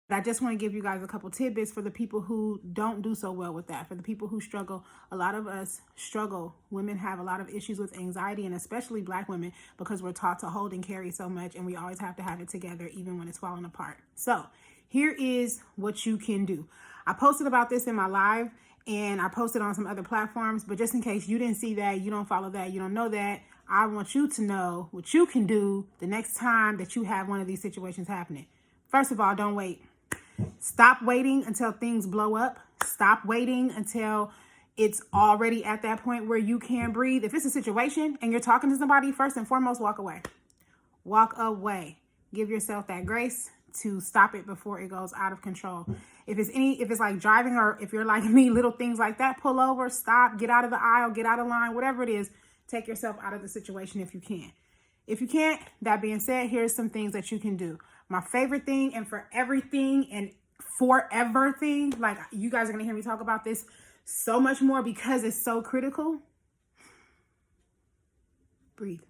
I just want to give you guys a couple tidbits for the people who don't do so well with that. For the people who struggle, a lot of us struggle. Women have a lot of issues with anxiety, and especially Black women, because we're taught to hold and carry so much, and we always have to have it together even when it's falling apart. So here is what you can do. I posted about this in my live, and I posted on some other platforms, but just in case you didn't see that, you don't follow that, you don't know that, I want you to know what you can do the next time that you have one of these situations happening. First of all, don't wait. Stop waiting until things blow up. Stop waiting until it's already at that point where you can't breathe. If it's a situation and you're talking to somebody, first and foremost, walk away. Walk away. Give yourself that grace to stop it before it goes out of control. If it's like driving, or if you're like me, little things like that, pull over, stop, get out of the aisle, get out of line, whatever it is, take yourself out of the situation if you can. If you can't, that being said, here's some things that you can do. My favorite thing, and for everything and forever thing, like you guys are going to hear me talk about this so much more because it's so critical. Breathe.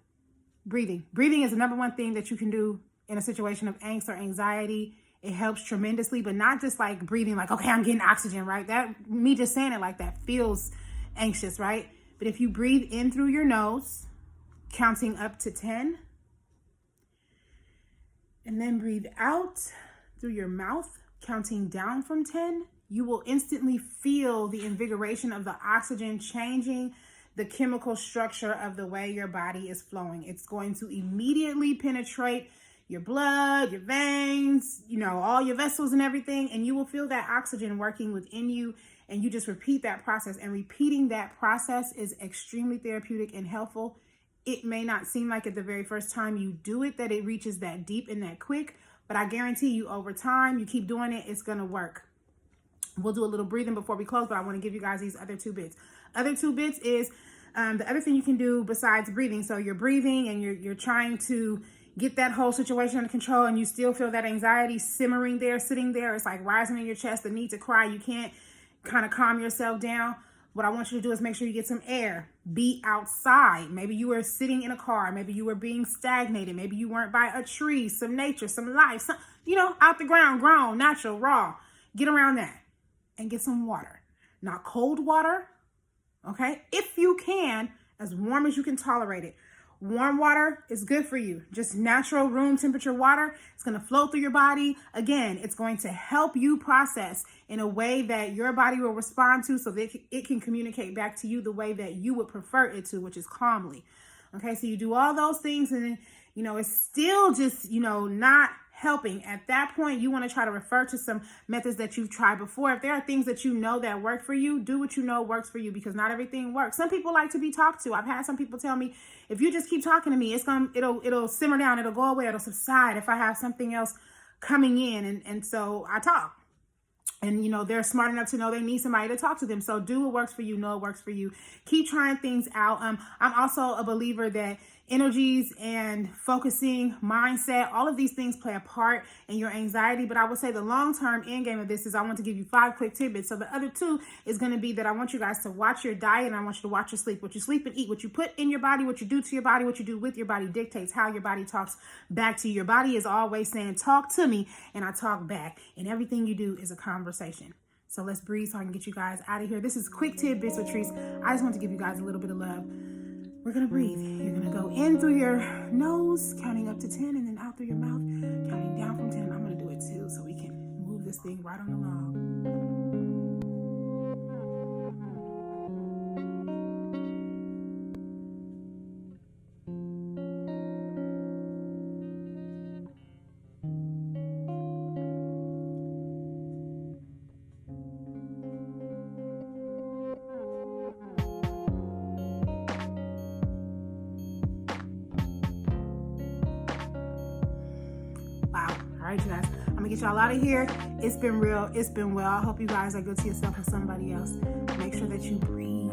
Breathing is the number one thing that you can do in a situation of angst or anxiety. It helps tremendously, but not just like breathing like, okay, I'm getting oxygen, right? That, me just saying it like that feels anxious, right? But if you breathe in through your nose, counting up to 10, and then breathe out through your mouth, counting down from 10, you will instantly feel the invigoration of the oxygen changing the chemical structure of the way your body is flowing. It's going to immediately penetrate your blood, your veins, all your vessels and everything, and you will feel that oxygen working within you, and you just repeat that process. And repeating that process is extremely therapeutic and helpful. It may not seem like it the very first time you do it that it reaches that deep and that quick, but I guarantee you over time, you keep doing it, it's going to work. We'll do a little breathing before we close, but I want to give you guys these other two bits. Other two bits is the other thing you can do besides breathing. So you're breathing and you're trying to get that whole situation under control, and you still feel that anxiety simmering there, sitting there. It's like rising in your chest, the need to cry. You can't kind of calm yourself down. What I want you to do is make sure you get some air. Be outside. Maybe you were sitting in a car. Maybe you were being stagnated. Maybe you weren't by a tree, some nature, some life, some, out the ground, grown, natural, raw. Get around that and get some water. Not cold water, okay? If you can, as warm as you can tolerate it. Warm water is good for you. Just natural room temperature water. It's going to flow through your body. Again, it's going to help you process in a way that your body will respond to, so that it can communicate back to you the way that you would prefer it to, which is calmly. Okay, so you do all those things, and then, it's still just, not helping. At that point, you want to try to refer to some methods that you've tried before. If there are things that that work for you, do what works for you, because not everything works. Some people like to be talked to. I've had some people tell me, if you just keep talking to me, it'll simmer down, it'll go away, it'll subside if I have something else coming in. And so I talk. And, they're smart enough to know they need somebody to talk to them. So do what works for you. Know what works for you. Keep trying things out. I'm also a believer that energies and focusing, mindset, all of these things play a part in your anxiety. But I would say the long-term end game of this is I want to give you 5 quick tidbits. So the other 2 is going to be that I want you guys to watch your diet, and I want you to watch your sleep. What you sleep and eat, what you put in your body, what you do to your body, what you do with your body dictates how your body talks back to you. Your body is always saying, talk to me, and I talk back. And everything you do is a conversation. So let's breathe so I can get you guys out of here. This is quick tidbits with Trees. I just want to give you guys a little bit of love. We're going to breathe. You're going to go in through your nose, counting up to 10, and then out through your mouth, counting down from 10. I'm going to do it too, so we can move this thing right on along. Wow. All right, you guys. I'm going to get y'all out of here. It's been real. It's been well. I hope you guys are good to yourself and somebody else. Make sure that you breathe.